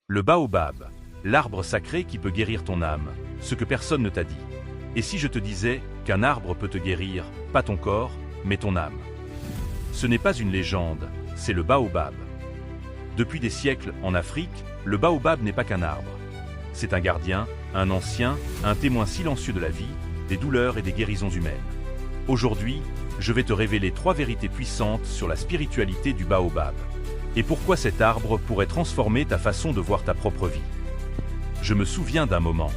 Le baobab, l'arbre sacré qui peut guérir ton âme, ce que personne ne t'a dit. Et si je te disais qu'un arbre peut te guérir, pas ton corps, mais ton âme? Ce n'est pas une légende, c'est le baobab. Depuis des siècles, en Afrique, le baobab n'est pas qu'un arbre. C'est un gardien, un ancien, un témoin silencieux de la vie, des douleurs et des guérisons humaines. Aujourd'hui, je vais te révéler 3 vérités puissantes sur la spiritualité du baobab. Et pourquoi cet arbre pourrait transformer ta façon de voir ta propre vie. Je me souviens d'un moment.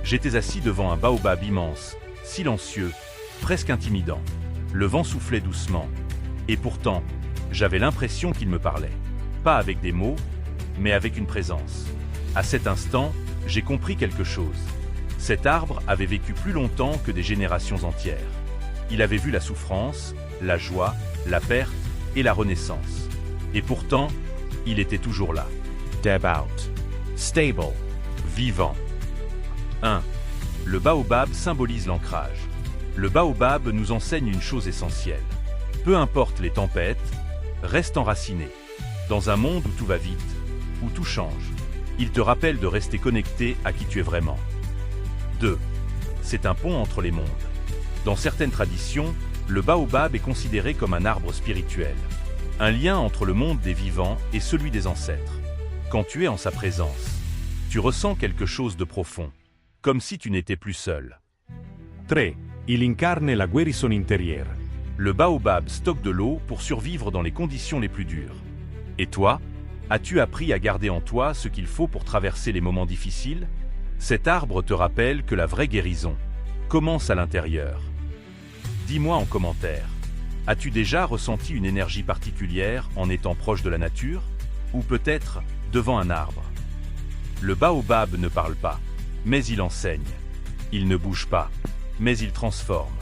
J'étais assis devant un baobab immense, silencieux, presque intimidant. Le vent soufflait doucement. Et pourtant, j'avais l'impression qu'il me parlait. Pas avec des mots, mais avec une présence. À cet instant, j'ai compris quelque chose. Cet arbre avait vécu plus longtemps que des générations entières. Il avait vu la souffrance, la joie, la perte et la renaissance. Et pourtant, il était toujours là. Devout. Stable. Vivant. 1. Le baobab symbolise l'ancrage. Le baobab nous enseigne une chose essentielle. Peu importe les tempêtes, reste enraciné. Dans un monde où tout va vite, où tout change, il te rappelle de rester connecté à qui tu es vraiment. 2. C'est un pont entre les mondes. Dans certaines traditions, le baobab est considéré comme un arbre spirituel. Un lien entre le monde des vivants et celui des ancêtres. Quand tu es en sa présence, tu ressens quelque chose de profond, comme si tu n'étais plus seul. 3. Il incarne la guérison intérieure. Le baobab stocke de l'eau pour survivre dans les conditions les plus dures. Et toi, as-tu appris à garder en toi ce qu'il faut pour traverser les moments difficiles? Cet arbre te rappelle que la vraie guérison commence à l'intérieur. Dis-moi en commentaire, as-tu déjà ressenti une énergie particulière en étant proche de la nature? Ou peut-être devant un arbre? Le baobab ne parle pas, mais il enseigne. Il ne bouge pas, mais il transforme.